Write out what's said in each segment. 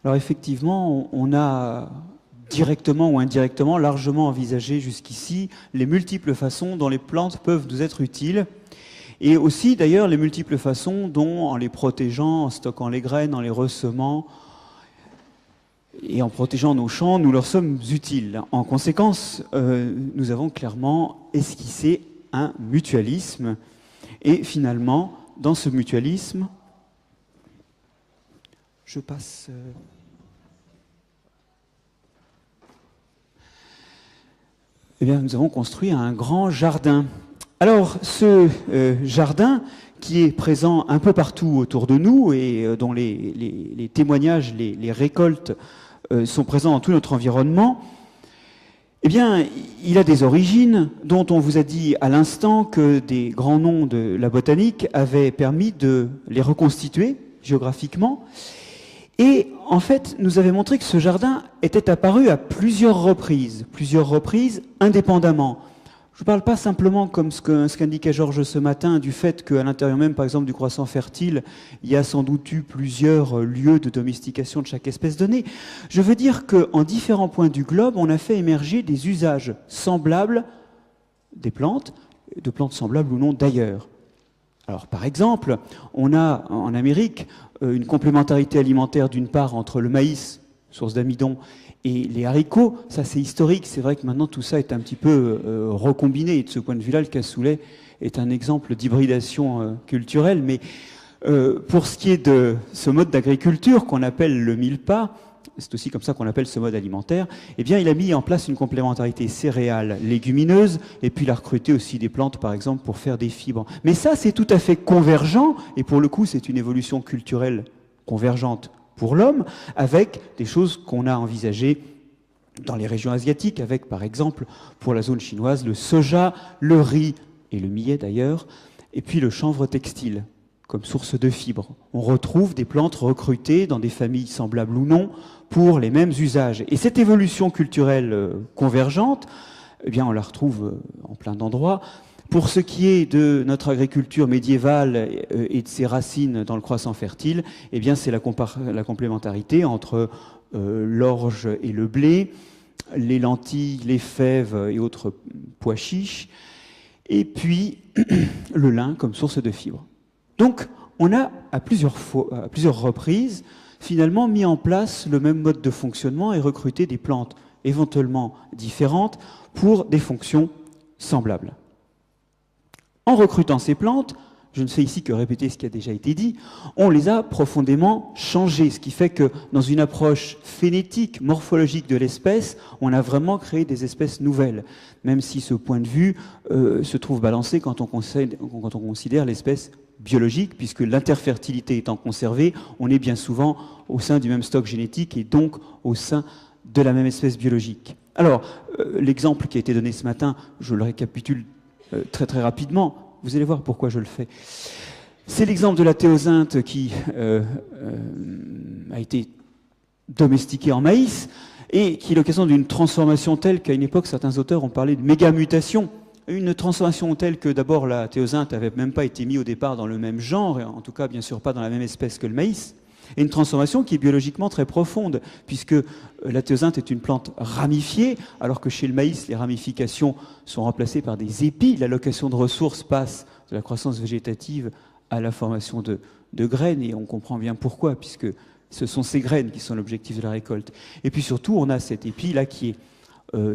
Alors effectivement, on a directement ou indirectement largement envisagé jusqu'ici les multiples façons dont les plantes peuvent nous être utiles, et aussi d'ailleurs les multiples façons dont, en les protégeant, en stockant les graines, en les ressemant et en protégeant nos champs, nous leur sommes utiles. En conséquence, nous avons clairement esquissé un mutualisme, et finalement, dans ce mutualisme, je passe... Eh bien, nous avons construit un grand jardin. Alors, ce jardin, qui est présent un peu partout autour de nous et dont les témoignages, les récoltes sont présents dans tout notre environnement, eh bien, il a des origines dont on vous a dit à l'instant que des grands noms de la botanique avaient permis de les reconstituer géographiquement. Et en fait, nous avait montré que ce jardin était apparu à plusieurs reprises indépendamment. Je ne parle pas simplement, comme ce qu'indiquait Georges ce matin, du fait qu'à l'intérieur même, par exemple, du croissant fertile, il y a sans doute eu plusieurs lieux de domestication de chaque espèce donnée. Je veux dire qu'en différents points du globe, on a fait émerger des usages semblables des plantes, de plantes semblables ou non d'ailleurs. Alors, par exemple, on a en Amérique une complémentarité alimentaire d'une part entre le maïs, source d'amidon, et les haricots. Ça, c'est historique. C'est vrai que maintenant, tout ça est un petit peu recombiné. Et de ce point de vue-là, le cassoulet est un exemple d'hybridation culturelle. Mais pour ce qui est de ce mode d'agriculture qu'on appelle le mille-pas, c'est aussi comme ça qu'on appelle ce mode alimentaire, eh bien, il a mis en place une complémentarité céréale légumineuse, et puis il a recruté aussi des plantes, par exemple, pour faire des fibres. Mais ça, c'est tout à fait convergent, et pour le coup, c'est une évolution culturelle convergente pour l'homme, avec des choses qu'on a envisagées dans les régions asiatiques, avec, par exemple, pour la zone chinoise, le soja, le riz, et le millet d'ailleurs, et puis le chanvre textile, comme source de fibres. On retrouve des plantes recrutées dans des familles semblables ou non pour les mêmes usages. Et cette évolution culturelle convergente, eh bien, on la retrouve en plein d'endroits. Pour ce qui est de notre agriculture médiévale et de ses racines dans le croissant fertile, eh bien, c'est la complémentarité entre l'orge et le blé, les lentilles, les fèves et autres pois chiches, et puis le lin comme source de fibres. Donc, on a à plusieurs reprises, finalement, mis en place le même mode de fonctionnement et recruté des plantes éventuellement différentes pour des fonctions semblables. En recrutant ces plantes, je ne fais ici que répéter ce qui a déjà été dit, on les a profondément changées, ce qui fait que dans une approche phénétique, morphologique de l'espèce, on a vraiment créé des espèces nouvelles, même si ce point de vue se trouve balancé quand on considère l'espèce biologique, puisque l'interfertilité étant conservée, on est bien souvent au sein du même stock génétique et donc au sein de la même espèce biologique. Alors, l'exemple qui a été donné ce matin, je le récapitule très très rapidement, vous allez voir pourquoi je le fais. C'est l'exemple de la théosinte qui a été domestiquée en maïs et qui est l'occasion d'une transformation telle qu'à une époque, certains auteurs ont parlé de méga-mutation. Une transformation telle que d'abord la théosinte n'avait même pas été mise au départ dans le même genre, et en tout cas bien sûr pas dans la même espèce que le maïs, et une transformation qui est biologiquement très profonde, puisque la théosinte est une plante ramifiée, alors que chez le maïs, les ramifications sont remplacées par des épis. L'allocation de ressources passe de la croissance végétative à la formation de graines, et on comprend bien pourquoi, puisque ce sont ces graines qui sont l'objectif de la récolte. Et puis surtout, on a cet épi-là qui est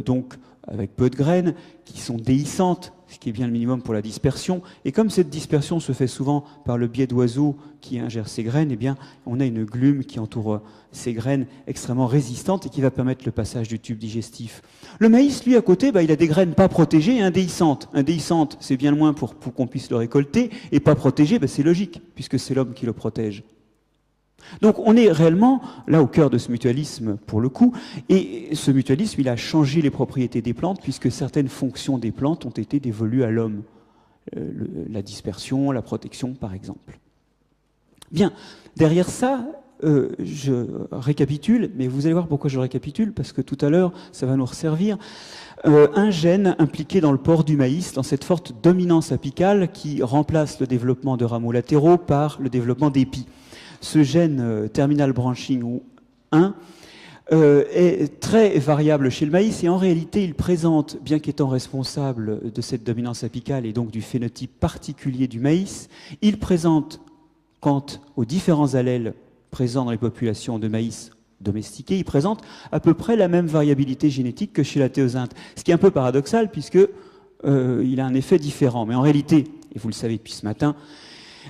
donc avec peu de graines, qui sont déhiscentes, ce qui est bien le minimum pour la dispersion. Et comme cette dispersion se fait souvent par le biais d'oiseaux qui ingèrent ces graines, eh bien, on a une glume qui entoure ces graines extrêmement résistantes et qui va permettre le passage du tube digestif. Le maïs, lui, à côté, il a des graines pas protégées et indéhiscentes. Indéhiscentes, c'est bien loin pour qu'on puisse le récolter, et pas protégées, c'est logique, puisque c'est l'homme qui le protège. Donc on est réellement là au cœur de ce mutualisme pour le coup, et ce mutualisme il a changé les propriétés des plantes puisque certaines fonctions des plantes ont été dévolues à l'homme, la dispersion, la protection par exemple. Bien, derrière ça, je récapitule, mais vous allez voir pourquoi je récapitule, parce que tout à l'heure ça va nous resservir. Un gène impliqué dans le port du maïs, dans cette forte dominance apicale qui remplace le développement de rameaux latéraux par le développement d'épis. Ce gène terminal branching ou 1, est très variable chez le maïs et en réalité il présente, bien qu'étant responsable de cette dominance apicale et donc du phénotype particulier du maïs, il présente, quant aux différents allèles présents dans les populations de maïs domestiquées, il présente à peu près la même variabilité génétique que chez la théosinte, ce qui est un peu paradoxal puisque il a un effet différent. Mais en réalité, et vous le savez depuis ce matin,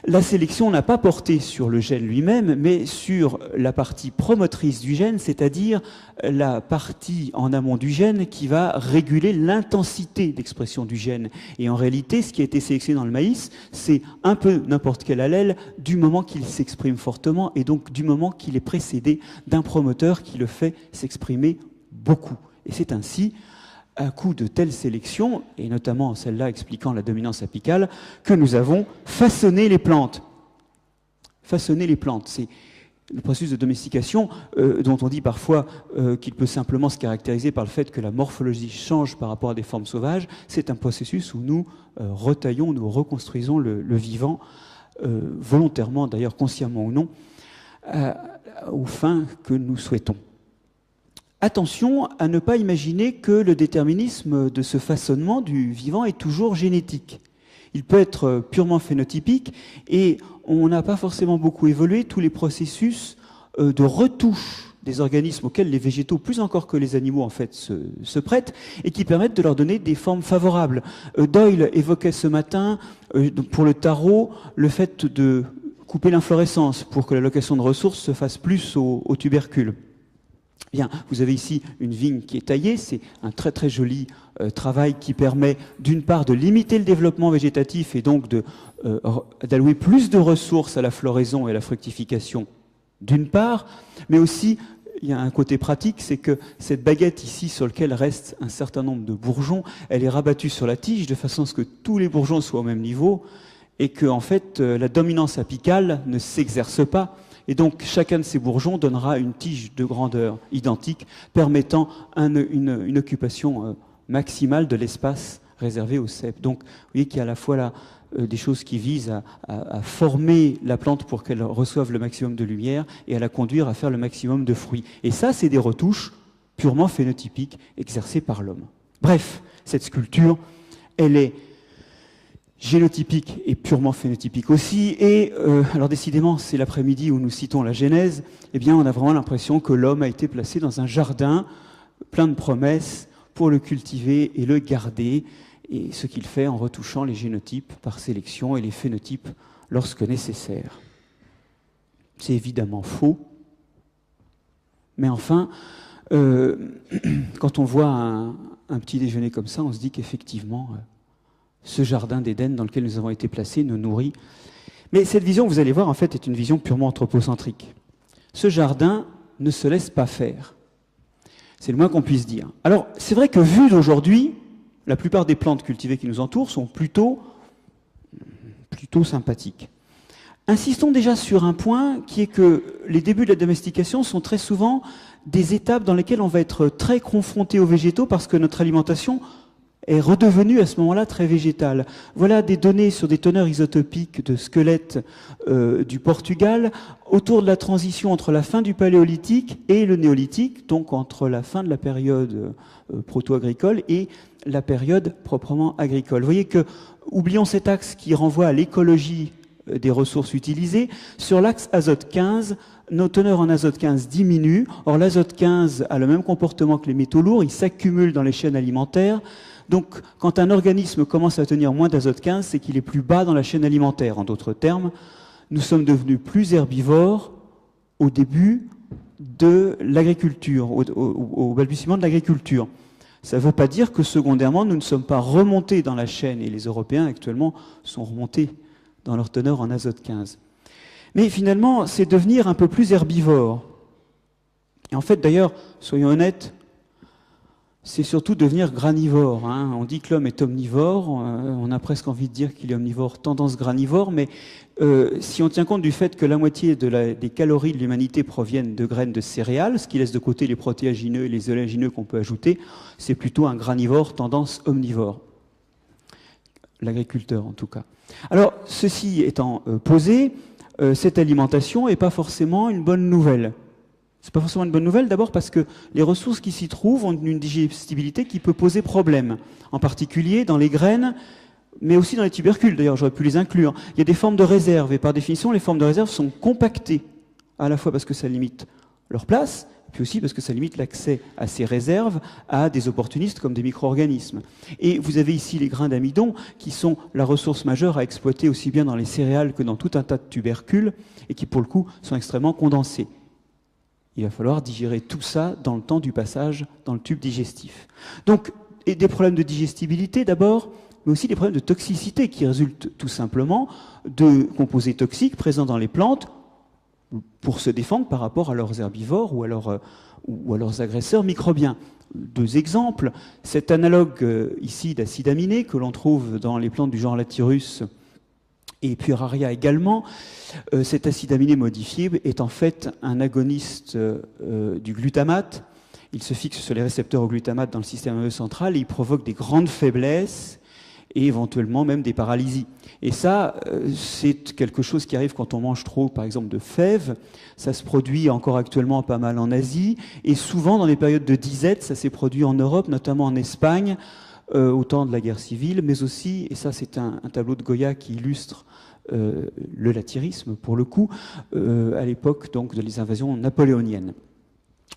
la sélection n'a pas porté sur le gène lui-même, mais sur la partie promotrice du gène, c'est-à-dire la partie en amont du gène qui va réguler l'intensité d'expression du gène. Et en réalité, ce qui a été sélectionné dans le maïs, c'est un peu n'importe quel allèle du moment qu'il s'exprime fortement et donc du moment qu'il est précédé d'un promoteur qui le fait s'exprimer beaucoup. Et c'est ainsi, à coup de telle sélection, et notamment celle-là expliquant la dominance apicale, que nous avons façonné les plantes. Façonner les plantes, c'est le processus de domestication dont on dit parfois qu'il peut simplement se caractériser par le fait que la morphologie change par rapport à des formes sauvages. C'est un processus où nous retaillons, nous reconstruisons le vivant, volontairement, d'ailleurs consciemment ou non, aux fins que nous souhaitons. Attention à ne pas imaginer que le déterminisme de ce façonnement du vivant est toujours génétique. Il peut être purement phénotypique et on n'a pas forcément beaucoup évolué tous les processus de retouche des organismes auxquels les végétaux, plus encore que les animaux en fait, se prêtent et qui permettent de leur donner des formes favorables. Doyle évoquait ce matin, pour le tarot, le fait de couper l'inflorescence pour que l'allocation de ressources se fasse plus au tubercule. Bien, vous avez ici une vigne qui est taillée, c'est un très très joli travail qui permet d'une part de limiter le développement végétatif et donc d'allouer plus de ressources à la floraison et à la fructification d'une part, mais aussi il y a un côté pratique, c'est que cette baguette ici sur laquelle reste un certain nombre de bourgeons, elle est rabattue sur la tige de façon à ce que tous les bourgeons soient au même niveau et que en fait la dominance apicale ne s'exerce pas. Et donc, chacun de ces bourgeons donnera une tige de grandeur identique, permettant une occupation maximale de l'espace réservé au cep. Donc, vous voyez qu'il y a à la fois là des choses qui visent à former la plante pour qu'elle reçoive le maximum de lumière et à la conduire à faire le maximum de fruits. Et ça, c'est des retouches purement phénotypiques exercées par l'homme. Bref, cette sculpture, elle est génotypique et purement phénotypique aussi. Et alors décidément, c'est l'après-midi où nous citons la Genèse, eh bien on a vraiment l'impression que l'homme a été placé dans un jardin plein de promesses pour le cultiver et le garder, et ce qu'il fait en retouchant les génotypes par sélection et les phénotypes lorsque nécessaire. C'est évidemment faux, mais enfin, quand on voit un petit déjeuner comme ça, on se dit qu'effectivement, ce jardin d'Éden dans lequel nous avons été placés nous nourrit. Mais cette vision, vous allez voir, en fait, est une vision purement anthropocentrique. Ce jardin ne se laisse pas faire. C'est le moins qu'on puisse dire. Alors, c'est vrai que vu d'aujourd'hui, la plupart des plantes cultivées qui nous entourent sont plutôt sympathiques. Insistons déjà sur un point qui est que les débuts de la domestication sont très souvent des étapes dans lesquelles on va être très confronté aux végétaux parce que notre alimentation est redevenue à ce moment-là très végétale. Voilà des données sur des teneurs isotopiques de squelettes du Portugal autour de la transition entre la fin du Paléolithique et le Néolithique, donc entre la fin de la période proto-agricole et la période proprement agricole. Vous voyez que, oublions cet axe qui renvoie à l'écologie des ressources utilisées, sur l'axe azote 15, nos teneurs en azote 15 diminuent. Or, l'azote 15 a le même comportement que les métaux lourds, il s'accumule dans les chaînes alimentaires. Donc, quand un organisme commence à tenir moins d'azote 15, c'est qu'il est plus bas dans la chaîne alimentaire. En d'autres termes, nous sommes devenus plus herbivores au début de l'agriculture, au balbutiement de l'agriculture. Ça ne veut pas dire que, secondairement, nous ne sommes pas remontés dans la chaîne, et les Européens, actuellement, sont remontés dans leur teneur en azote 15. Mais finalement, c'est devenir un peu plus herbivore. Et en fait, d'ailleurs, soyons honnêtes, c'est surtout devenir granivore. Hein. On dit que l'homme est omnivore, on a presque envie de dire qu'il est omnivore tendance granivore, mais si on tient compte du fait que la moitié des calories de l'humanité proviennent de graines de céréales, ce qui laisse de côté les protéagineux et les oléagineux qu'on peut ajouter, c'est plutôt un granivore tendance omnivore. L'agriculteur en tout cas. Alors, ceci étant posé, cette alimentation n'est pas forcément une bonne nouvelle. C'est pas forcément une bonne nouvelle, d'abord parce que les ressources qui s'y trouvent ont une digestibilité qui peut poser problème, en particulier dans les graines, mais aussi dans les tubercules, d'ailleurs, j'aurais pu les inclure. Il y a des formes de réserve, et par définition, les formes de réserve sont compactées, à la fois parce que ça limite leur place, puis aussi parce que ça limite l'accès à ces réserves à des opportunistes comme des micro-organismes. Et vous avez ici les grains d'amidon, qui sont la ressource majeure à exploiter aussi bien dans les céréales que dans tout un tas de tubercules, et qui, pour le coup, sont extrêmement condensés. Il va falloir digérer tout ça dans le temps du passage dans le tube digestif. Donc, et des problèmes de digestibilité d'abord, mais aussi des problèmes de toxicité qui résultent tout simplement de composés toxiques présents dans les plantes pour se défendre par rapport à leurs herbivores ou à leurs agresseurs microbiens. Deux exemples, cet analogue ici d'acide aminé que l'on trouve dans les plantes du genre Lathyrus et Pueraria également, cet acide aminé modifié est en fait un agoniste du glutamate. Il se fixe sur les récepteurs au glutamate dans le système nerveux central et il provoque des grandes faiblesses et éventuellement même des paralysies. Et ça, c'est quelque chose qui arrive quand on mange trop, par exemple, de fèves. Ça se produit encore actuellement pas mal en Asie et souvent dans les périodes de disette, ça s'est produit en Europe, notamment en Espagne, au temps de la guerre civile, mais aussi, et ça c'est un tableau de Goya qui illustre le lathyrisme, pour le coup, à l'époque donc des invasions napoléoniennes,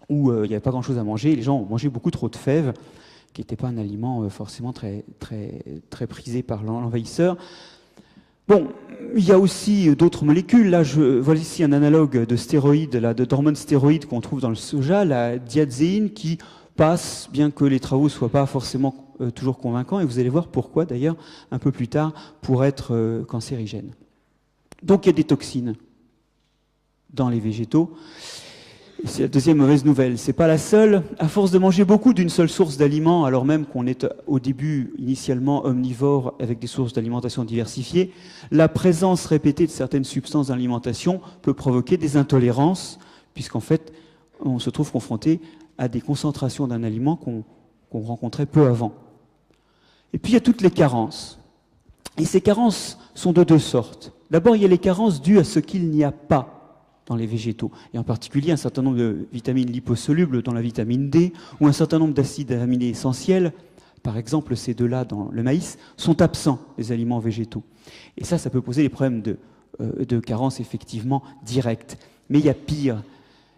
où il n'y avait pas grand-chose à manger, et les gens ont mangé beaucoup trop de fèves, qui n'était pas un aliment forcément très, très, très prisé par l'envahisseur. Bon, il y a aussi d'autres molécules. Là, voilà ici un analogue de stéroïdes, d'hormones stéroïdes qu'on trouve dans le soja, la diazéine, qui passe, bien que les travaux ne soient pas forcément toujours convaincants, et vous allez voir pourquoi, d'ailleurs, un peu plus tard, pour être cancérigène. Donc il y a des toxines dans les végétaux. C'est la deuxième mauvaise nouvelle. C'est pas la seule. À force de manger beaucoup d'une seule source d'aliments, alors même qu'on est au début initialement omnivore avec des sources d'alimentation diversifiées, la présence répétée de certaines substances d'alimentation peut provoquer des intolérances, puisqu'en fait, on se trouve confronté à des concentrations d'un aliment qu'on rencontrait peu avant. Et puis il y a toutes les carences. Et ces carences sont de deux sortes. D'abord, il y a les carences dues à ce qu'il n'y a pas dans les végétaux, et en particulier un certain nombre de vitamines liposolubles dans la vitamine D, ou un certain nombre d'acides aminés essentiels, par exemple ces deux-là dans le maïs, sont absents des aliments végétaux. Et ça peut poser des problèmes de carences effectivement directes. Mais il y a pire,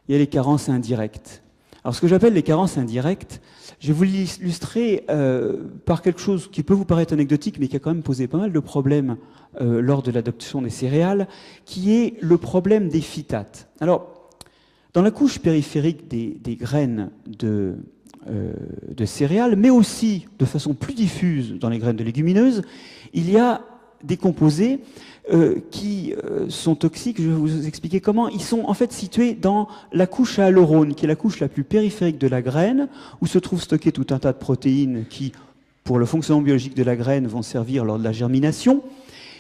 il y a les carences indirectes. Alors ce que j'appelle les carences indirectes, je vais vous l'illustrer par quelque chose qui peut vous paraître anecdotique, mais qui a quand même posé pas mal de problèmes lors de l'adoption des céréales, qui est le problème des phytates. Alors, dans la couche périphérique des graines de céréales, mais aussi de façon plus diffuse dans les graines de légumineuses, il y a des composés qui sont toxiques. Je vais vous expliquer comment. Ils sont en fait situés dans la couche à aleurone, qui est la couche la plus périphérique de la graine, où se trouvent stockées tout un tas de protéines qui, pour le fonctionnement biologique de la graine, vont servir lors de la germination.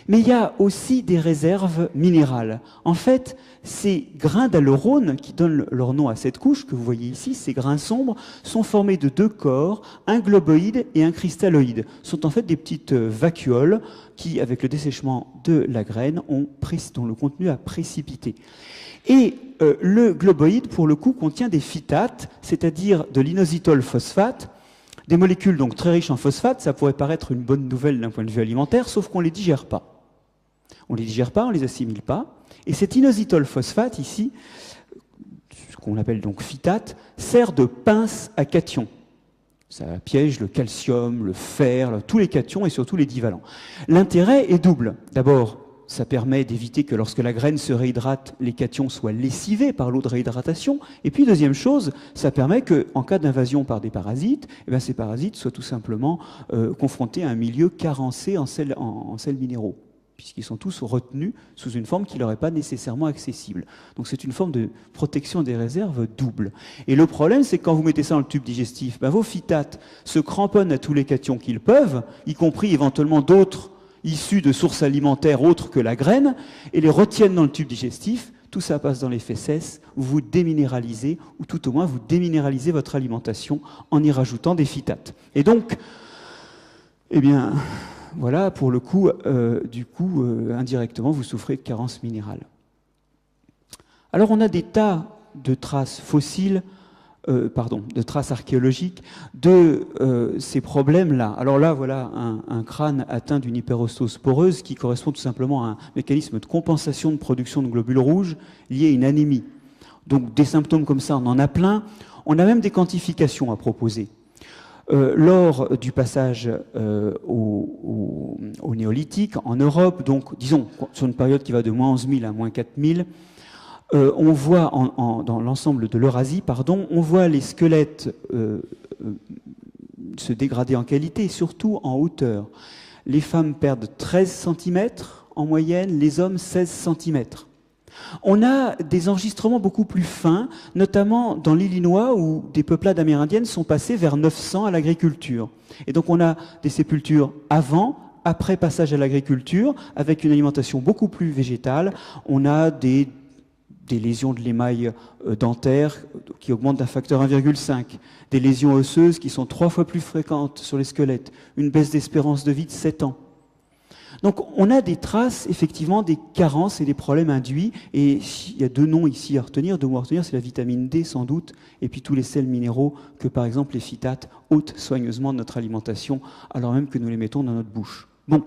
Mais il y a aussi des réserves minérales. En fait, ces grains d'aleurone, qui donnent leur nom à cette couche que vous voyez ici, ces grains sombres, sont formés de deux corps, un globoïde et un cristalloïde. Ce sont en fait des petites vacuoles qui, avec le dessèchement de la graine, dont le contenu a précipité. Et le globoïde, pour le coup, contient des phytates, c'est-à-dire de l'inositol phosphate, des molécules donc très riches en phosphate. Ça pourrait paraître une bonne nouvelle d'un point de vue alimentaire, sauf qu'on ne les digère pas. On ne les digère pas, on ne les assimile pas. Et cet inositol phosphate, ici, ce qu'on appelle donc phytate, sert de pince à cations. Ça piège le calcium, le fer, tous les cations et surtout les divalents. L'intérêt est double. D'abord, ça permet d'éviter que lorsque la graine se réhydrate, les cations soient lessivés par l'eau de réhydratation. Et puis, deuxième chose, ça permet qu'en cas d'invasion par des parasites, ces parasites soient tout simplement confrontés à un milieu carencé en sels minéraux, puisqu'ils sont tous retenus sous une forme qui ne leur est pas nécessairement accessible. Donc c'est une forme de protection des réserves double. Et le problème, c'est que quand vous mettez ça dans le tube digestif, vos phytates se cramponnent à tous les cations qu'ils peuvent, y compris éventuellement d'autres issus de sources alimentaires autres que la graine, et les retiennent dans le tube digestif. Tout ça passe dans les fesses, vous déminéralisez, ou tout au moins vous déminéralisez votre alimentation en y rajoutant des phytates. Et donc, voilà, pour le coup, indirectement, vous souffrez de carence minérale. Alors, on a des tas de traces fossiles, de traces archéologiques de ces problèmes-là. Alors là, voilà un crâne atteint d'une hyperostose poreuse qui correspond tout simplement à un mécanisme de compensation de production de globules rouges lié à une anémie. Donc des symptômes comme ça, on en a plein. On a même des quantifications à proposer. Lors du passage au néolithique en Europe, donc disons sur une période qui va de moins 11 000 à moins 4 000, on voit dans l'ensemble de l'Eurasie, on voit les squelettes se dégrader en qualité et surtout en hauteur. Les femmes perdent 13 cm en moyenne, les hommes 16 cm. On a des enregistrements beaucoup plus fins, notamment dans l'Illinois où des peuplades amérindiennes sont passées vers 900 à l'agriculture. Et donc on a des sépultures avant, après passage à l'agriculture, avec une alimentation beaucoup plus végétale. On a des lésions de l'émail dentaire qui augmentent d'un facteur 1,5, des lésions osseuses qui sont 3 fois plus fréquentes sur les squelettes, une baisse d'espérance de vie de 7 ans. Donc on a des traces, effectivement, des carences et des problèmes induits, et il y a deux noms ici à retenir, c'est la vitamine D sans doute, et puis tous les sels minéraux que par exemple les phytates ôtent soigneusement de notre alimentation, alors même que nous les mettons dans notre bouche. Bon.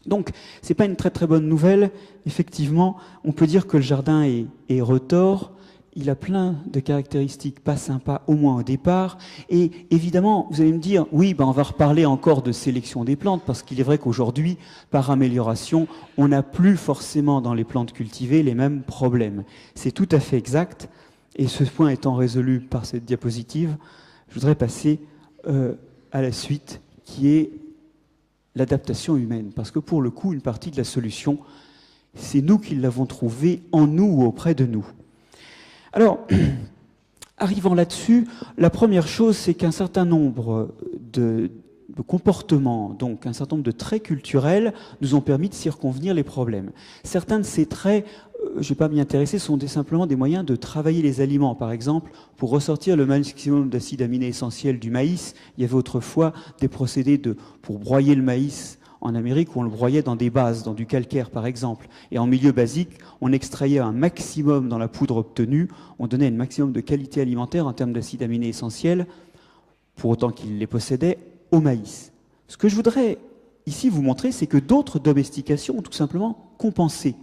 Donc, ce n'est pas une très très bonne nouvelle. Effectivement, on peut dire que le jardin est retors. Il a plein de caractéristiques pas sympas, au moins au départ. Et évidemment, vous allez me dire, oui, on va reparler encore de sélection des plantes, parce qu'il est vrai qu'aujourd'hui, par amélioration, on n'a plus forcément dans les plantes cultivées les mêmes problèmes. C'est tout à fait exact. Et ce point étant résolu par cette diapositive, je voudrais passer à la suite, qui est l'adaptation humaine, parce que pour le coup, une partie de la solution, c'est nous qui l'avons trouvée en nous ou auprès de nous. Alors, arrivant là-dessus, la première chose, c'est qu'un certain nombre de comportements, donc un certain nombre de traits culturels, nous ont permis de circonvenir les problèmes. Certains de ces traits, je ne vais pas m'y intéresser, sont simplement des moyens de travailler les aliments. Par exemple, pour ressortir le maximum d'acides aminés essentiels du maïs, il y avait autrefois des procédés pour broyer le maïs en Amérique, où on le broyait dans des bases, dans du calcaire par exemple. Et en milieu basique, on extrayait un maximum dans la poudre obtenue, on donnait un maximum de qualité alimentaire en termes d'acides aminés essentiels, pour autant qu'il les possédait, au maïs. Ce que je voudrais ici vous montrer, c'est que d'autres domestications ont tout simplement compensé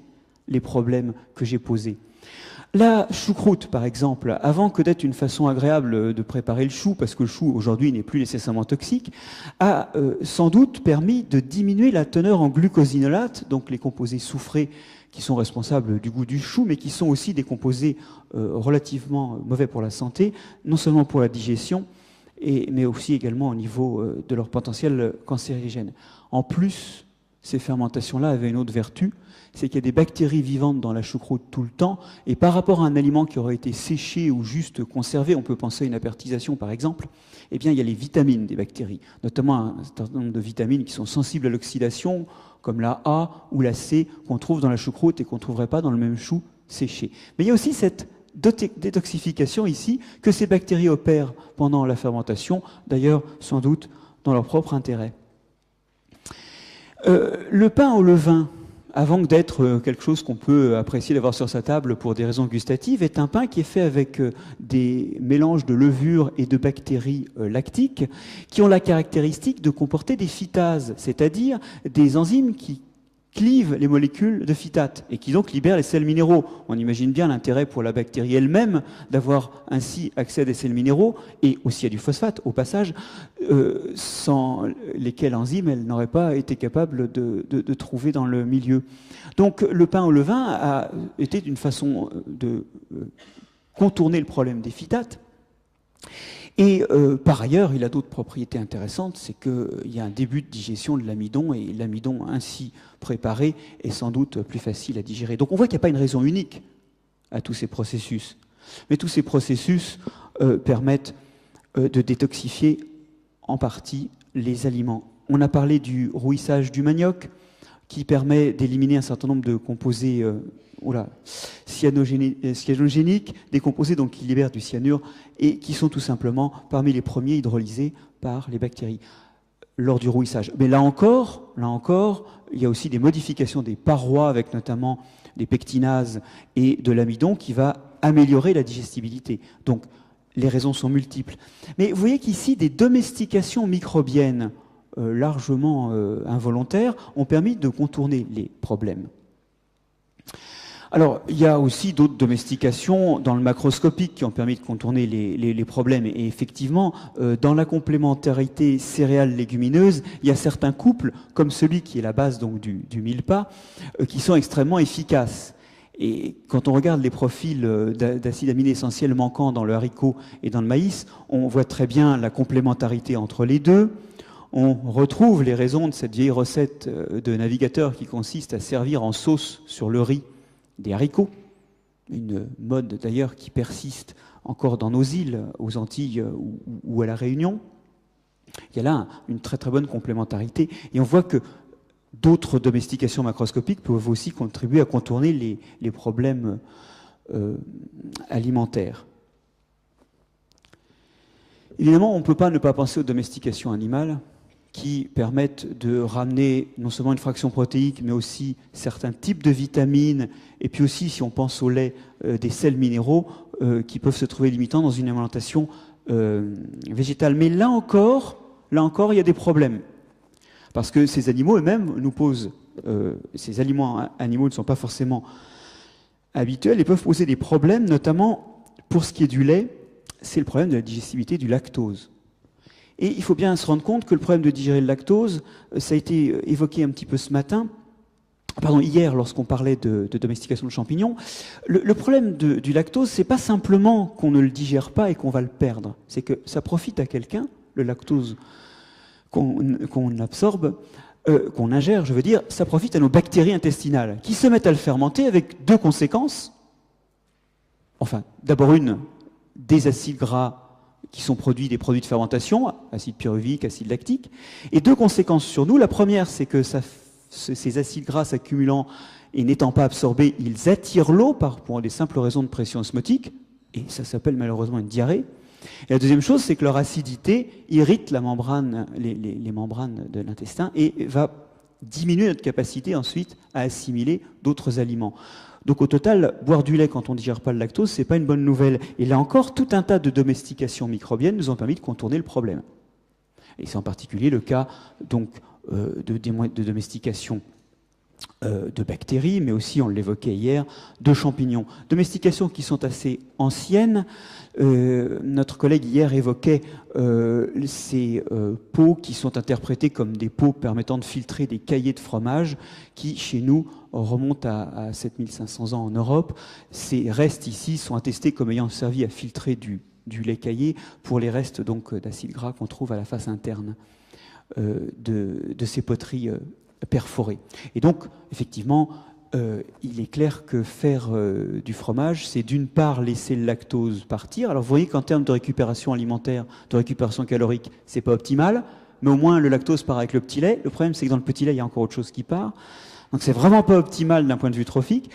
les problèmes que j'ai posés. La choucroute, par exemple, avant que d'être une façon agréable de préparer le chou, parce que le chou, aujourd'hui, n'est plus nécessairement toxique, a sans doute permis de diminuer la teneur en glucosinolates, donc les composés soufrés qui sont responsables du goût du chou, mais qui sont aussi des composés relativement mauvais pour la santé, non seulement pour la digestion, mais aussi également au niveau de leur potentiel cancérigène. En plus, ces fermentations-là avaient une autre vertu, c'est qu'il y a des bactéries vivantes dans la choucroute tout le temps, et par rapport à un aliment qui aurait été séché ou juste conservé, on peut penser à une apertisation par exemple, eh bien il y a les vitamines des bactéries, notamment un certain nombre de vitamines qui sont sensibles à l'oxydation, comme la A ou la C, qu'on trouve dans la choucroute et qu'on ne trouverait pas dans le même chou séché. Mais il y a aussi cette détoxification ici, que ces bactéries opèrent pendant la fermentation, d'ailleurs sans doute dans leur propre intérêt. Le pain au levain, avant d'être quelque chose qu'on peut apprécier d'avoir sur sa table pour des raisons gustatives, est un pain qui est fait avec des mélanges de levures et de bactéries lactiques qui ont la caractéristique de comporter des phytases, c'est-à-dire des enzymes qui clivent les molécules de phytate et qui donc libèrent les sels minéraux. On imagine bien l'intérêt pour la bactérie elle-même d'avoir ainsi accès à des sels minéraux et aussi à du phosphate, au passage, sans lesquels enzymes elle n'aurait pas été capable de trouver dans le milieu. Donc le pain au levain a été une façon de contourner le problème des phytates. Et par ailleurs, il a d'autres propriétés intéressantes, c'est qu'il y a un début de digestion de l'amidon, et l'amidon ainsi préparé est sans doute plus facile à digérer. Donc on voit qu'il n'y a pas une raison unique à tous ces processus. Mais tous ces processus permettent de détoxifier en partie les aliments. On a parlé du rouissage du manioc, qui permet d'éliminer un certain nombre de composés cyanogéniques, des composés donc, qui libèrent du cyanure et qui sont tout simplement parmi les premiers hydrolysés par les bactéries lors du rouissage. Mais là encore, il y a aussi des modifications des parois avec notamment des pectinases et de l'amidon qui va améliorer la digestibilité. Donc, les raisons sont multiples. Mais vous voyez qu'ici, des domestications microbiennes largement involontaires ont permis de contourner les problèmes. Alors, il y a aussi d'autres domestications dans le macroscopique qui ont permis de contourner les problèmes. Et effectivement, dans la complémentarité céréales-légumineuses, il y a certains couples, comme celui qui est la base donc, du mille-pas, qui sont extrêmement efficaces. Et quand on regarde les profils d'acides aminés essentiels manquants dans le haricot et dans le maïs, on voit très bien la complémentarité entre les deux. On retrouve les raisons de cette vieille recette de navigateur qui consiste à servir en sauce sur le riz des haricots, une mode d'ailleurs qui persiste encore dans nos îles, aux Antilles ou à La Réunion. Il y a là une très très bonne complémentarité et on voit que d'autres domestications macroscopiques peuvent aussi contribuer à contourner les problèmes alimentaires. Évidemment, on ne peut pas ne pas penser aux domestications animales qui permettent de ramener non seulement une fraction protéique, mais aussi certains types de vitamines, et puis aussi, si on pense au lait, des sels minéraux qui peuvent se trouver limitants dans une alimentation végétale. Mais là encore, il y a des problèmes. Parce que ces animaux eux-mêmes nous posent, ces aliments animaux ne sont pas forcément habituels et peuvent poser des problèmes, notamment pour ce qui est du lait, c'est le problème de la digestibilité du lactose. Et il faut bien se rendre compte que le problème de digérer le lactose, ça a été évoqué un petit peu hier lorsqu'on parlait de domestication de champignons. Le problème du lactose, c'est pas simplement qu'on ne le digère pas et qu'on va le perdre, c'est que ça profite à quelqu'un, le lactose qu'on absorbe, qu'on ingère, je veux dire, ça profite à nos bactéries intestinales qui se mettent à le fermenter avec deux conséquences. Enfin, d'abord des acides gras qui sont produits des produits de fermentation, acide pyruvique, acide lactique, et deux conséquences sur nous. La première, c'est que ces acides gras s'accumulant et n'étant pas absorbés, ils attirent l'eau pour des simples raisons de pression osmotique, et ça s'appelle malheureusement une diarrhée. Et la deuxième chose, c'est que leur acidité irrite la membrane, les membranes de l'intestin et va diminuer notre capacité ensuite à assimiler d'autres aliments. Donc au total, boire du lait quand on ne digère pas le lactose, c'est pas une bonne nouvelle. Et là encore, tout un tas de domestications microbiennes nous ont permis de contourner le problème. Et c'est en particulier le cas donc, de domestication de bactéries, mais aussi, on l'évoquait hier, de champignons. Domestications qui sont assez anciennes. Notre collègue hier évoquait ces pots qui sont interprétés comme des pots permettant de filtrer des caillés de fromage qui, chez nous, remontent à 7500 ans en Europe. Ces restes ici sont attestés comme ayant servi à filtrer du lait caillé pour les restes donc d'acides gras qu'on trouve à la face interne de ces poteries perforées. Et donc, effectivement, il est clair que faire du fromage, c'est d'une part laisser le lactose partir. Alors vous voyez qu'en termes de récupération alimentaire, de récupération calorique, c'est pas optimal, mais au moins le lactose part avec le petit lait. Le problème, c'est que dans le petit lait, il y a encore autre chose qui part. Donc c'est vraiment pas optimal d'un point de vue trophique.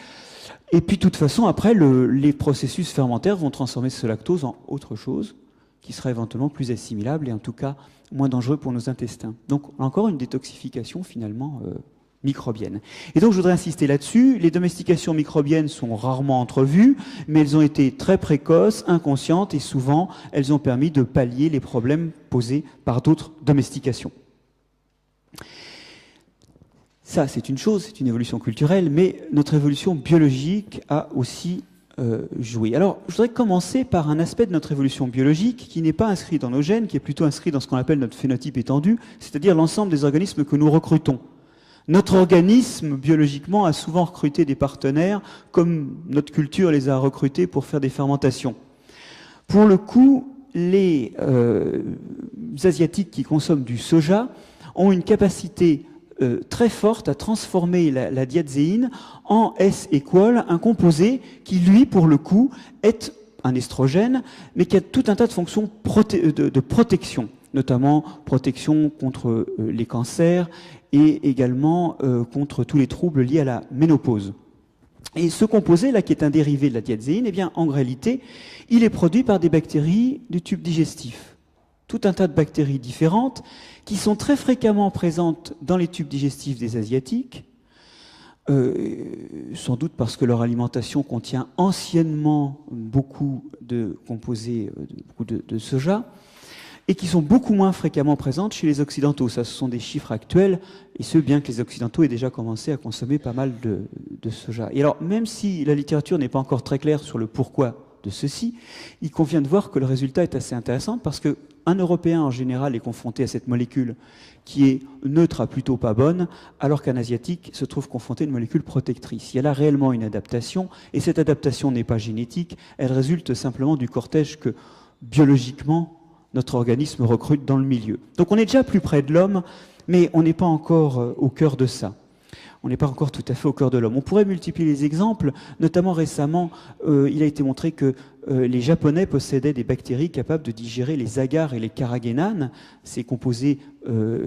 Et puis de toute façon, après, les processus fermentaires vont transformer ce lactose en autre chose qui sera éventuellement plus assimilable et en tout cas moins dangereux pour nos intestins. Donc encore une détoxification finalement microbienne. Et donc je voudrais insister là-dessus, les domestications microbiennes sont rarement entrevues, mais elles ont été très précoces, inconscientes et souvent elles ont permis de pallier les problèmes posés par d'autres domestications. Ça, c'est une chose, c'est une évolution culturelle, mais notre évolution biologique a aussi joué. Alors, je voudrais commencer par un aspect de notre évolution biologique qui n'est pas inscrit dans nos gènes, qui est plutôt inscrit dans ce qu'on appelle notre phénotype étendu, c'est-à-dire l'ensemble des organismes que nous recrutons. Notre organisme, biologiquement, a souvent recruté des partenaires, comme notre culture les a recrutés pour faire des fermentations. Pour le coup, les Asiatiques qui consomment du soja ont une capacité très forte à transformer la diazéine en S-équol, un composé qui, lui, pour le coup, est un estrogène, mais qui a tout un tas de fonctions de protection, notamment protection contre les cancers et également contre tous les troubles liés à la ménopause. Et ce composé-là, qui est un dérivé de la diazéine, eh bien, en réalité, il est produit par des bactéries du tube digestif. Tout un tas de bactéries différentes qui sont très fréquemment présentes dans les tubes digestifs des Asiatiques, sans doute parce que leur alimentation contient anciennement beaucoup de composés, beaucoup de soja, et qui sont beaucoup moins fréquemment présentes chez les Occidentaux. Ça, ce sont des chiffres actuels, et ce, bien que les Occidentaux aient déjà commencé à consommer pas mal de soja. Et alors, même si la littérature n'est pas encore très claire sur le pourquoi de ceci, il convient de voir que le résultat est assez intéressant, parce qu'un Européen, en général, est confronté à cette molécule qui est neutre à plutôt pas bonne, alors qu'un Asiatique se trouve confronté à une molécule protectrice. Il y a là réellement une adaptation, et cette adaptation n'est pas génétique, elle résulte simplement du cortège que, biologiquement, notre organisme recrute dans le milieu. Donc on est déjà plus près de l'homme, mais on n'est pas encore au cœur de ça. On n'est pas encore tout à fait au cœur de l'homme. On pourrait multiplier les exemples, notamment récemment, il a été montré que les Japonais possédaient des bactéries capables de digérer les agars et les carragénanes, ces composés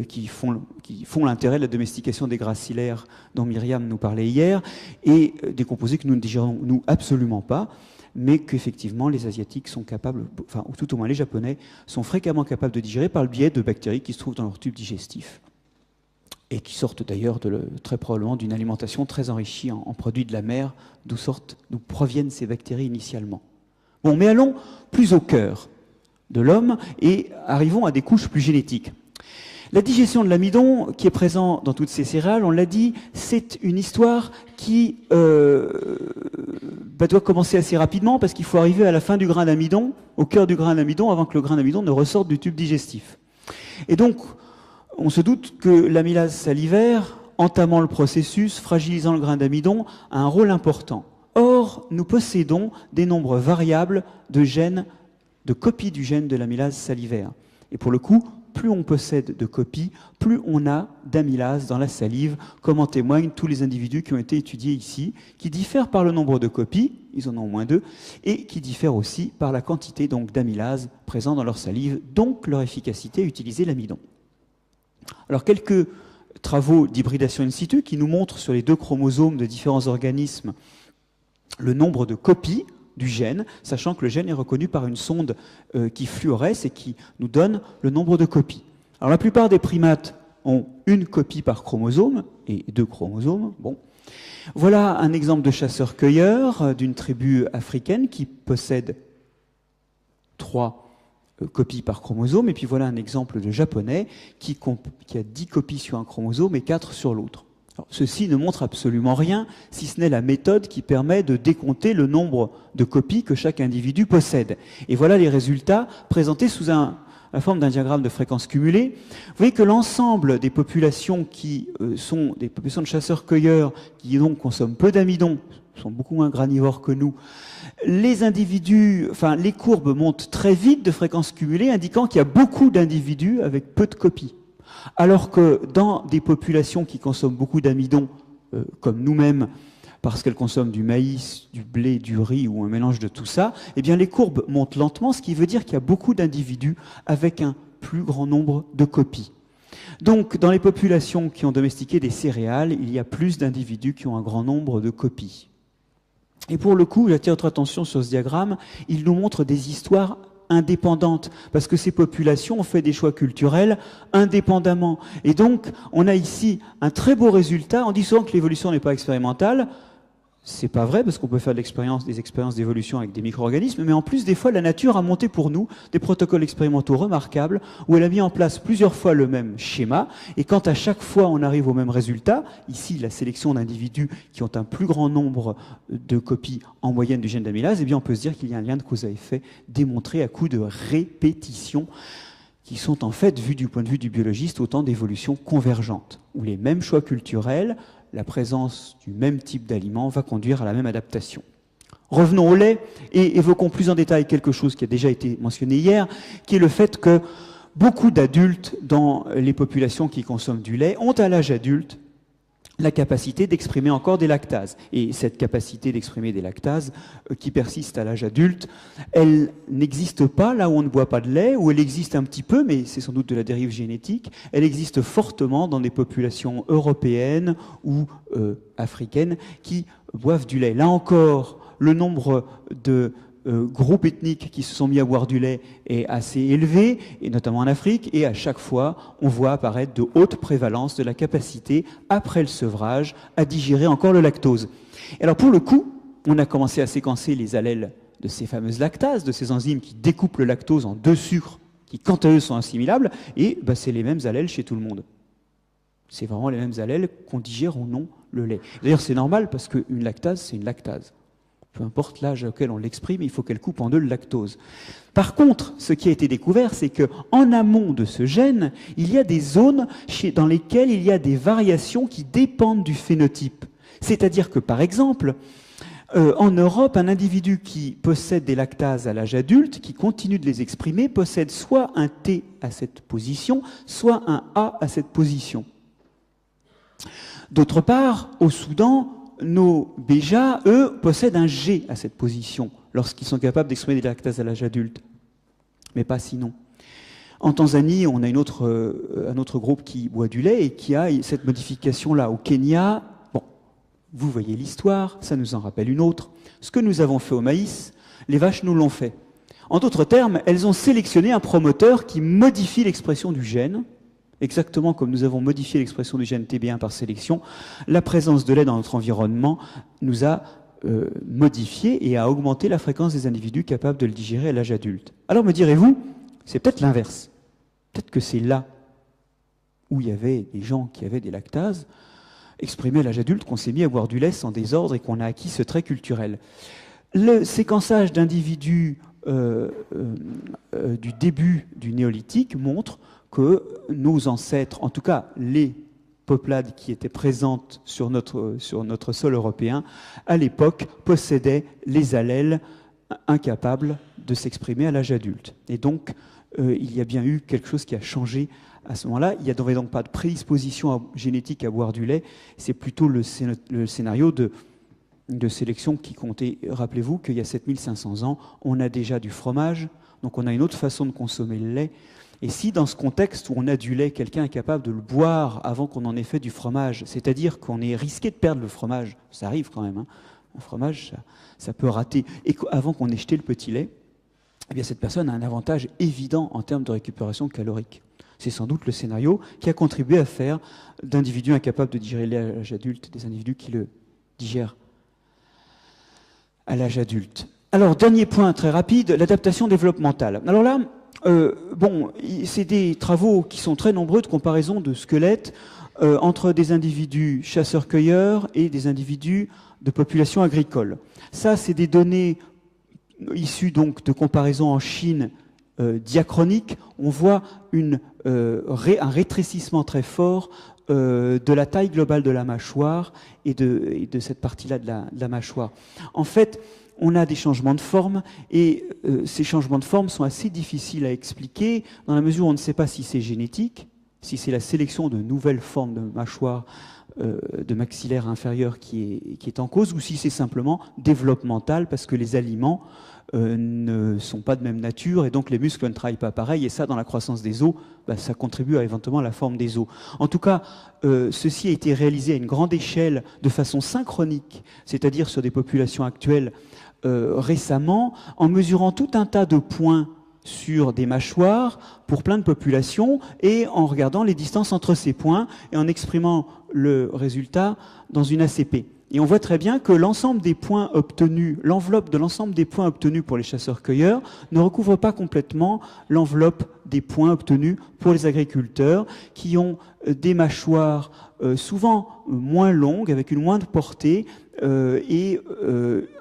qui font l'intérêt de la domestication des gracilaires dont Myriam nous parlait hier, et des composés que nous ne digérons, nous, absolument pas, mais qu'effectivement les Asiatiques sont capables, enfin, ou tout au moins les Japonais, sont fréquemment capables de digérer par le biais de bactéries qui se trouvent dans leur tube digestif, et qui sortent d'ailleurs très probablement d'une alimentation très enrichie en produits de la mer, d'où proviennent ces bactéries initialement. Bon, mais allons plus au cœur de l'homme et arrivons à des couches plus génétiques. La digestion de l'amidon, qui est présent dans toutes ces céréales, on l'a dit, c'est une histoire qui doit commencer assez rapidement, parce qu'il faut arriver à la fin du grain d'amidon, au cœur du grain d'amidon, avant que le grain d'amidon ne ressorte du tube digestif. Et donc, on se doute que l'amylase salivaire, entamant le processus, fragilisant le grain d'amidon, a un rôle important. Or, nous possédons des nombres variables de gènes, de copies du gène de l'amylase salivaire. Et pour le coup, plus on possède de copies, plus on a d'amylase dans la salive, comme en témoignent tous les individus qui ont été étudiés ici, qui diffèrent par le nombre de copies, ils en ont au moins 2, et qui diffèrent aussi par la quantité donc d'amylase présente dans leur salive, donc leur efficacité à utiliser l'amidon. Alors, quelques travaux d'hybridation in situ qui nous montrent sur les 2 chromosomes de différents organismes le nombre de copies du gène, sachant que le gène est reconnu par une sonde qui fluoresce et qui nous donne le nombre de copies. Alors, la plupart des primates ont une copie par chromosome, et 2 chromosomes. Bon. Voilà un exemple de chasseur-cueilleur d'une tribu africaine qui possède 3 copies par chromosome, et puis voilà un exemple de japonais qui a 10 copies sur un chromosome et 4 sur l'autre. Ceci ne montre absolument rien, si ce n'est la méthode qui permet de décompter le nombre de copies que chaque individu possède. Et voilà les résultats présentés sous la forme d'un diagramme de fréquence cumulée. Vous voyez que l'ensemble des populations qui sont des populations de chasseurs-cueilleurs, qui donc consomment peu d'amidon, sont beaucoup moins granivores que nous, les individus, enfin les courbes montent très vite de fréquence cumulée, indiquant qu'il y a beaucoup d'individus avec peu de copies. Alors que dans des populations qui consomment beaucoup d'amidon, comme nous-mêmes, parce qu'elles consomment du maïs, du blé, du riz ou un mélange de tout ça, eh bien les courbes montent lentement, ce qui veut dire qu'il y a beaucoup d'individus avec un plus grand nombre de copies. Donc, dans les populations qui ont domestiqué des céréales, il y a plus d'individus qui ont un grand nombre de copies. Et pour le coup, j'attire votre attention sur ce diagramme, il nous montre des histoires indépendantes, parce que ces populations ont fait des choix culturels indépendamment. Et donc, on a ici un très beau résultat. On dit souvent que l'évolution n'est pas expérimentale. C'est pas vrai, parce qu'on peut faire des expériences d'évolution avec des micro-organismes, mais en plus, des fois, la nature a monté pour nous des protocoles expérimentaux remarquables, où elle a mis en place plusieurs fois le même schéma, et quand à chaque fois on arrive au même résultat, ici la sélection d'individus qui ont un plus grand nombre de copies en moyenne du gène d'amylase, eh bien on peut se dire qu'il y a un lien de cause à effet démontré à coup de répétition, qui sont en fait, vus du point de vue du biologiste, autant d'évolutions convergentes, où les mêmes choix culturels, la présence du même type d'aliment va conduire à la même adaptation. Revenons au lait et évoquons plus en détail quelque chose qui a déjà été mentionné hier, qui est le fait que beaucoup d'adultes dans les populations qui consomment du lait ont à l'âge adulte la capacité d'exprimer encore des lactases. Et cette capacité d'exprimer des lactases qui persiste à l'âge adulte, elle n'existe pas là où on ne boit pas de lait, où elle existe un petit peu, mais c'est sans doute de la dérive génétique. Elle existe fortement dans des populations européennes ou africaines qui boivent du lait. Là encore, le nombre de groupes ethniques qui se sont mis à boire du lait est assez élevé, et notamment en Afrique, et à chaque fois, on voit apparaître de hautes prévalences de la capacité, après le sevrage, à digérer encore le lactose. Et alors pour le coup, on a commencé à séquencer les allèles de ces fameuses lactases, de ces enzymes qui découpent le lactose en 2 sucres, qui quant à eux sont assimilables, et c'est les mêmes allèles chez tout le monde. C'est vraiment les mêmes allèles qu'on digère ou non le lait. D'ailleurs, c'est normal parce qu'une lactase, c'est une lactase. Peu importe l'âge auquel on l'exprime, il faut qu'elle coupe en 2 le lactose. Par contre, ce qui a été découvert, c'est qu'en amont de ce gène, il y a des zones dans lesquelles il y a des variations qui dépendent du phénotype. C'est-à-dire que, par exemple, en Europe, un individu qui possède des lactases à l'âge adulte, qui continue de les exprimer, possède soit un T à cette position, soit un A à cette position. D'autre part, au Soudan, nos Béjas, eux, possèdent un G à cette position, lorsqu'ils sont capables d'exprimer des lactases à l'âge adulte, mais pas sinon. En Tanzanie, on a un autre groupe qui boit du lait et qui a cette modification-là. Au Kenya, vous voyez l'histoire, ça nous en rappelle une autre. Ce que nous avons fait au maïs, les vaches nous l'ont fait. En d'autres termes, elles ont sélectionné un promoteur qui modifie l'expression du gène, exactement comme nous avons modifié l'expression du gène TB1 par sélection. La présence de lait dans notre environnement nous a modifié et a augmenté la fréquence des individus capables de le digérer à l'âge adulte. Alors me direz-vous, c'est peut-être l'inverse. Peut-être que c'est là où il y avait des gens qui avaient des lactases, exprimé à l'âge adulte, qu'on s'est mis à boire du lait sans désordre et qu'on a acquis ce trait culturel. Le séquençage d'individus du début du néolithique montre que nos ancêtres, en tout cas les peuplades qui étaient présentes sur notre sol européen, à l'époque, possédaient les allèles incapables de s'exprimer à l'âge adulte. Et donc, il y a bien eu quelque chose qui a changé à ce moment-là. Il n'y avait donc pas de prédisposition génétique à boire du lait. C'est plutôt le scénario de sélection qui comptait. Rappelez-vous qu'il y a 7500 ans, on a déjà du fromage, donc on a une autre façon de consommer le lait. Et si dans ce contexte où on a du lait, quelqu'un est capable de le boire avant qu'on en ait fait du fromage, c'est-à-dire qu'on est risqué de perdre le fromage, ça arrive quand même, hein. Un fromage, ça peut rater, et avant qu'on ait jeté le petit lait, eh bien cette personne a un avantage évident en termes de récupération calorique. C'est sans doute le scénario qui a contribué à faire d'individus incapables de digérer le lait à l'âge adulte des individus qui le digèrent à l'âge adulte. Alors, dernier point très rapide, l'adaptation développementale. Alors là, c'est des travaux qui sont très nombreux de comparaison de squelettes entre des individus chasseurs-cueilleurs et des individus de population agricole. Ça, c'est des données issues donc de comparaisons en Chine diachronique. On voit un rétrécissement très fort de la taille globale de la mâchoire et de cette partie-là de la mâchoire. En fait, on a des changements de forme et ces changements de forme sont assez difficiles à expliquer dans la mesure où on ne sait pas si c'est génétique, si c'est la sélection de nouvelles formes de mâchoire de maxillaire inférieur qui est en cause, ou si c'est simplement développemental parce que les aliments ne sont pas de même nature et donc les muscles ne travaillent pas pareil, et ça, dans la croissance des os, ça contribue éventuellement à la forme des os. En tout cas, ceci a été réalisé à une grande échelle de façon synchronique, c'est-à-dire sur des populations actuelles récemment, en mesurant tout un tas de points sur des mâchoires pour plein de populations et en regardant les distances entre ces points et en exprimant le résultat dans une ACP. Et on voit très bien que l'ensemble des points obtenus, l'enveloppe de l'ensemble des points obtenus pour les chasseurs-cueilleurs ne recouvre pas complètement l'enveloppe des points obtenus pour les agriculteurs qui ont des mâchoires souvent moins longues, avec une moindre portée et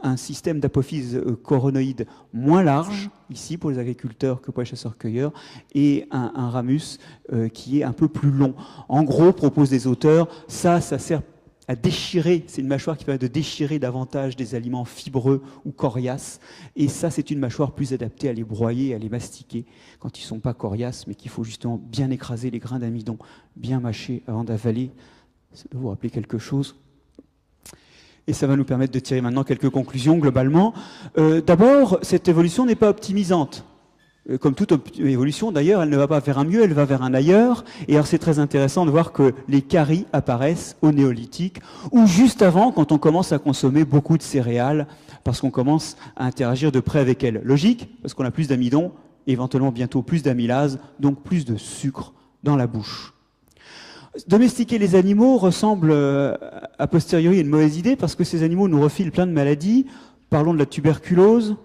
un système d'apophyse coronoïde moins large, ici pour les agriculteurs que pour les chasseurs-cueilleurs, et un ramus qui est un peu plus long. En gros, proposent des auteurs, ça sert à déchirer, c'est une mâchoire qui permet de déchirer davantage des aliments fibreux ou coriaces, et ça c'est une mâchoire plus adaptée à les broyer, à les mastiquer quand ils ne sont pas coriaces, mais qu'il faut justement bien écraser les grains d'amidon, bien mâcher avant d'avaler. Ça doit vous rappeler quelque chose. Et ça va nous permettre de tirer maintenant quelques conclusions globalement. D'abord, cette évolution n'est pas optimisante. comme toute évolution d'ailleurs, elle ne va pas vers un mieux, elle va vers un ailleurs. Et alors c'est très intéressant de voir que les caries apparaissent au néolithique, ou juste avant, quand on commence à consommer beaucoup de céréales, parce qu'on commence à interagir de près avec elles. Logique, parce qu'on a plus d'amidon, éventuellement bientôt plus d'amylase, donc plus de sucre dans la bouche. Domestiquer les animaux ressemble a posteriori à une mauvaise idée, parce que ces animaux nous refilent plein de maladies. Parlons de la tuberculose,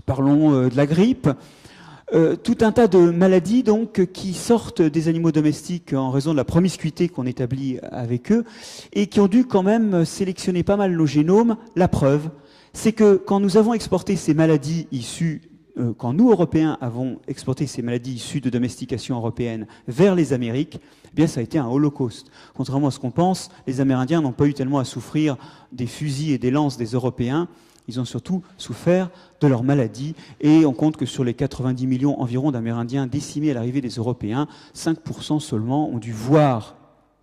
parlons de la grippe, tout un tas de maladies donc qui sortent des animaux domestiques en raison de la promiscuité qu'on établit avec eux et qui ont dû quand même sélectionner pas mal nos génomes. La preuve, c'est que quand nous avons exporté ces maladies issues, quand nous, Européens, avons exporté ces maladies issues de domestication européenne vers les Amériques, eh bien ça a été un holocauste. Contrairement à ce qu'on pense, les Amérindiens n'ont pas eu tellement à souffrir des fusils et des lances des Européens. Ils ont surtout souffert de leurs maladies, et on compte que sur les 90 millions environ d'Amérindiens décimés à l'arrivée des Européens, 5% seulement ont dû voir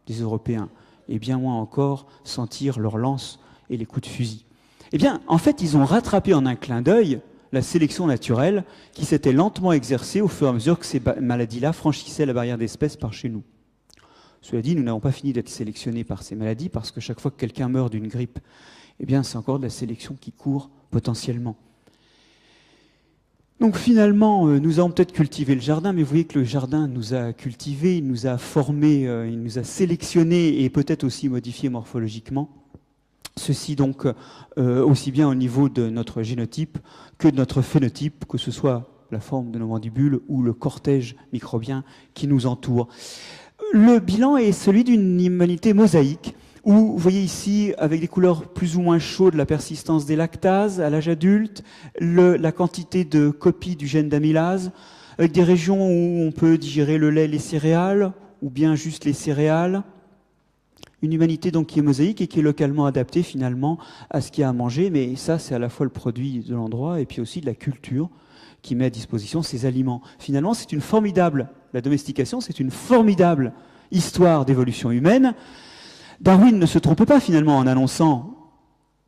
des Européens, et bien moins encore sentir leurs lances et les coups de fusil. Eh bien, en fait, ils ont rattrapé en un clin d'œil la sélection naturelle qui s'était lentement exercée au fur et à mesure que ces maladies-là franchissaient la barrière d'espèces par chez nous. Cela dit, nous n'avons pas fini d'être sélectionnés par ces maladies, parce que chaque fois que quelqu'un meurt d'une grippe, eh bien, c'est encore de la sélection qui court potentiellement. Donc finalement, nous avons peut-être cultivé le jardin, mais vous voyez que le jardin nous a cultivés, il nous a formés, il nous a sélectionnés et peut-être aussi modifiés morphologiquement. Ceci donc aussi bien au niveau de notre génotype que de notre phénotype, que ce soit la forme de nos mandibules ou le cortège microbien qui nous entoure. Le bilan est celui d'une humanité mosaïque, où vous voyez ici, avec des couleurs plus ou moins chaudes, la persistance des lactases à l'âge adulte, la quantité de copies du gène d'amylase, avec des régions où on peut digérer le lait, les céréales, ou bien juste les céréales. Une humanité donc qui est mosaïque et qui est localement adaptée finalement à ce qu'il y a à manger, mais ça c'est à la fois le produit de l'endroit et puis aussi de la culture qui met à disposition ces aliments. Finalement, c'est une formidable, la domestication, c'est une formidable histoire d'évolution humaine. Darwin ne se trompe pas finalement en annonçant,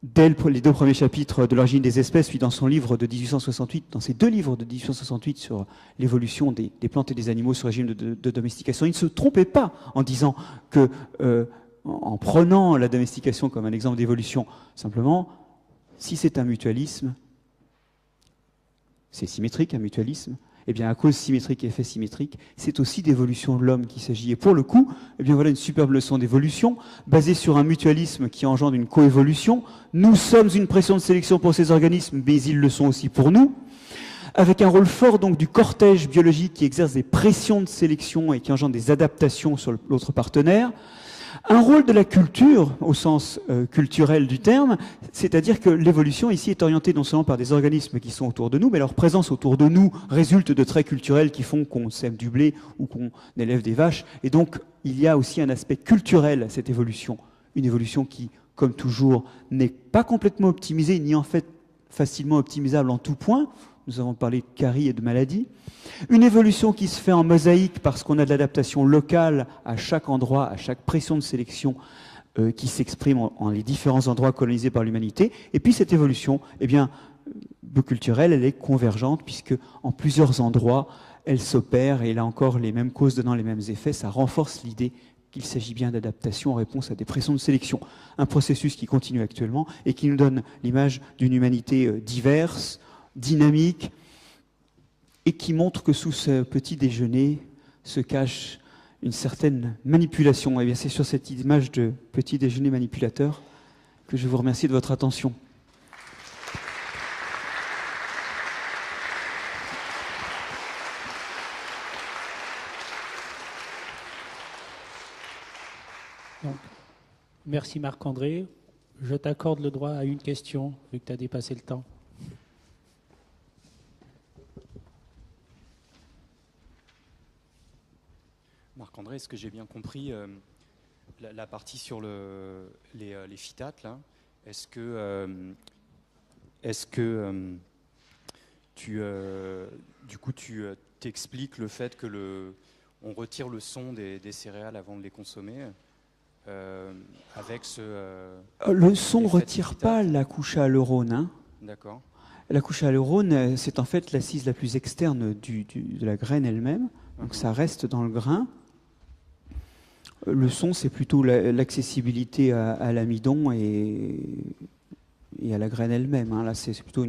dès les 2 premiers chapitres de l'origine des espèces, puis dans son livre de 1868, dans ses 2 livres de 1868 sur l'évolution des plantes et des animaux sous régime de domestication, il ne se trompait pas en disant que, en prenant la domestication comme un exemple d'évolution, simplement, si c'est un mutualisme, c'est symétrique, un mutualisme, eh bien, à cause symétrique et effet symétrique, c'est aussi d'évolution de l'homme qu'il s'agit. Et pour le coup, eh bien, voilà une superbe leçon d'évolution, basée sur un mutualisme qui engendre une coévolution. Nous sommes une pression de sélection pour ces organismes, mais ils le sont aussi pour nous, avec un rôle fort donc du cortège biologique qui exerce des pressions de sélection et qui engendre des adaptations sur l'autre partenaire. Un rôle de la culture, au sens culturel du terme, c'est-à-dire que l'évolution ici est orientée non seulement par des organismes qui sont autour de nous, mais leur présence autour de nous résulte de traits culturels qui font qu'on sème du blé ou qu'on élève des vaches. Et donc, il y a aussi un aspect culturel à cette évolution. Une évolution qui, comme toujours, n'est pas complètement optimisée, ni en fait facilement optimisable en tout point. Nous avons parlé de caries et de maladies. Une évolution qui se fait en mosaïque parce qu'on a de l'adaptation locale à chaque endroit, à chaque pression de sélection qui s'exprime en les différents endroits colonisés par l'humanité. Et puis cette évolution, eh bien, bioculturelle, elle est convergente puisque en plusieurs endroits, elle s'opère et là encore, les mêmes causes donnant les mêmes effets, ça renforce l'idée qu'il s'agit bien d'adaptation en réponse à des pressions de sélection. Un processus qui continue actuellement et qui nous donne l'image d'une humanité diverse, dynamique, et qui montre que sous ce petit déjeuner se cache une certaine manipulation. Et bien c'est sur cette image de petit déjeuner manipulateur que je vous remercie de votre attention. Donc, merci Marc-André. Je t'accorde le droit à une question, vu que tu as dépassé le temps. Marc-André, est-ce que j'ai bien compris la partie sur les phytates là, est-ce que tu t'expliques le fait que on retire le son des céréales avant de les consommer avec ce... le son ne retire pas la couche à l'eurone. Hein. D'accord. La couche hyalurone, c'est en fait l'assise la plus externe de la graine elle-même. Donc ça reste dans le grain. Le son, c'est plutôt l'accessibilité à l'amidon et à la graine elle-même. Hein. Là, c'est plutôt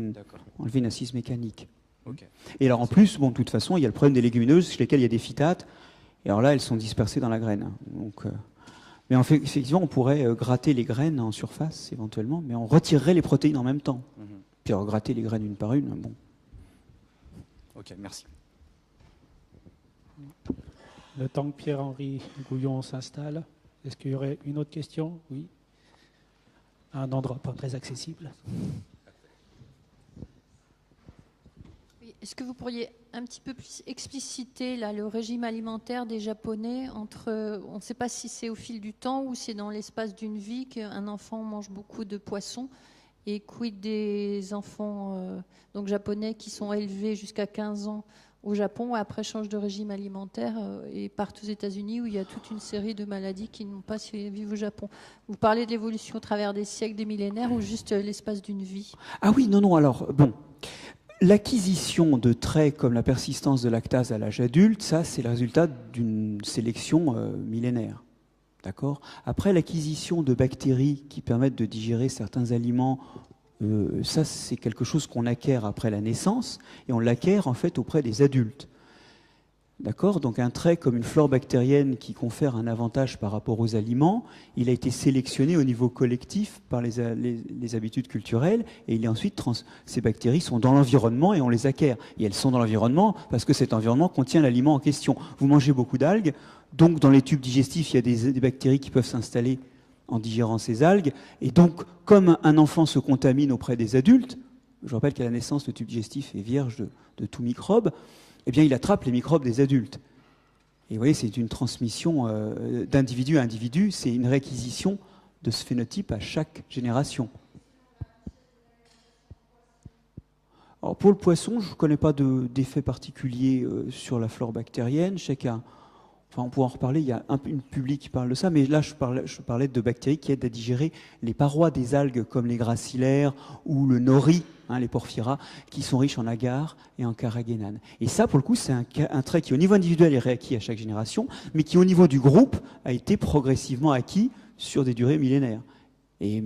enlever une assise mécanique. Ok. Et alors en plus, bon, de toute façon, il y a le problème des légumineuses chez lesquelles il y a des phytates. Et alors là, elles sont dispersées dans la graine. Donc, mais en fait, effectivement, on pourrait gratter les graines en surface éventuellement, mais on retirerait les protéines en même temps. Puis alors, gratter les graines une par une, bon. Ok, merci. Le temps que Pierre-Henri Gouillon s'installe, est-ce qu'il y aurait une autre question? Oui. À un endroit pas très accessible. Oui. Est-ce que vous pourriez un petit peu plus expliciter là, le régime alimentaire des Japonais entre, on ne sait pas si c'est au fil du temps ou c'est dans l'espace d'une vie qu'un enfant mange beaucoup de poissons, et quid des enfants donc japonais qui sont élevés jusqu'à 15 ans au Japon, après changent de régime alimentaire et partent aux États-Unis où il y a toute une série de maladies qui n'ont pas survécu au Japon. Vous parlez de l'évolution au travers des siècles, des millénaires, ou juste l'espace d'une vie? Ah oui, non, alors, bon. L'acquisition de traits comme la persistance de lactase à l'âge adulte, ça, c'est le résultat d'une sélection millénaire. D'accord ? Après, l'acquisition de bactéries qui permettent de digérer certains aliments, ça, c'est quelque chose qu'on acquiert après la naissance, et on l'acquiert en fait auprès des adultes. D'accord ? Donc un trait comme une flore bactérienne qui confère un avantage par rapport aux aliments, il a été sélectionné au niveau collectif par les habitudes culturelles, et il est ensuite ces bactéries sont dans l'environnement et on les acquiert. Et elles sont dans l'environnement parce que cet environnement contient l'aliment en question. Vous mangez beaucoup d'algues, donc dans les tubes digestifs, il y a des bactéries qui peuvent s'installer en digérant ces algues, et donc comme un enfant se contamine auprès des adultes, je rappelle qu'à la naissance, le tube digestif est vierge de tout microbe, eh bien, il attrape les microbes des adultes. Et vous voyez, c'est une transmission d'individu à individu, c'est une réacquisition de ce phénotype à chaque génération. Alors, pour le poisson, je ne connais pas d'effet particulier sur la flore bactérienne. Chacun, enfin, on pourra en reparler, il y a une public qui parle de ça, mais là, je parlais de bactéries qui aident à digérer les parois des algues comme les gracilaires ou le nori, les porphyra, qui sont riches en agar et en carragénane. Et ça, pour le coup, c'est un trait qui, au niveau individuel, est réacquis à chaque génération, mais qui, au niveau du groupe, a été progressivement acquis sur des durées millénaires. Et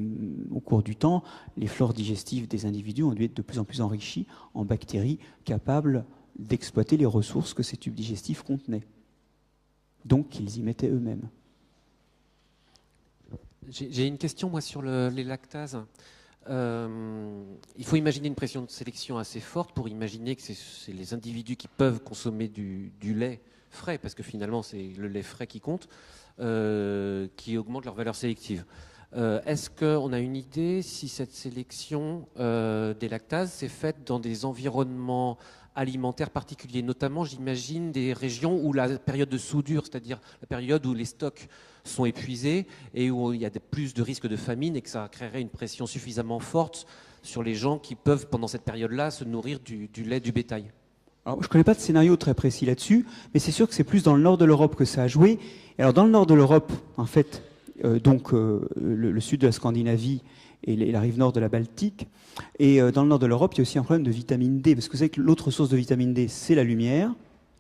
au cours du temps, les flores digestives des individus ont dû être de plus en plus enrichies en bactéries capables d'exploiter les ressources que ces tubes digestifs contenaient. Donc, qu'ils y mettaient eux-mêmes. J'ai une question, moi, sur les lactases. Il faut imaginer une pression de sélection assez forte pour imaginer que c'est les individus qui peuvent consommer du lait frais, parce que finalement c'est le lait frais qui compte, qui augmente leur valeur sélective. Est-ce qu'on a une idée si cette sélection des lactases s'est faite dans des environnements alimentaires particuliers, notamment j'imagine des régions où la période de soudure, c'est-à-dire la période où les stocks sont épuisés et où il y a plus de risques de famine, et que ça créerait une pression suffisamment forte sur les gens qui peuvent pendant cette période-là se nourrir du lait du bétail. Alors, je ne connais pas de scénario très précis là-dessus, mais c'est sûr que c'est plus dans le nord de l'Europe que ça a joué. Et alors dans le nord de l'Europe, en fait, le sud de la Scandinavie et la rive nord de la Baltique. Et dans le nord de l'Europe, il y a aussi un problème de vitamine D, parce que vous savez que l'autre source de vitamine D, c'est la lumière,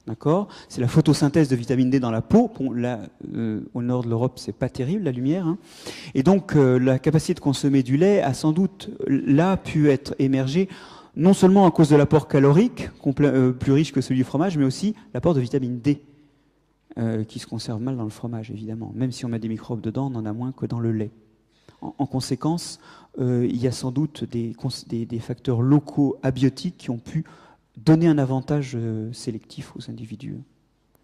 d'accord ? C'est la photosynthèse de vitamine D dans la peau. Bon, là, au nord de l'Europe, c'est pas terrible, la lumière. Hein. Et donc, la capacité de consommer du lait a sans doute, là, pu être émergée, non seulement à cause de l'apport calorique, plus riche que celui du fromage, mais aussi l'apport de vitamine D, qui se conserve mal dans le fromage, évidemment. Même si on met des microbes dedans, on en a moins que dans le lait. En conséquence, il y a sans doute des facteurs locaux abiotiques qui ont pu donner un avantage sélectif aux individus.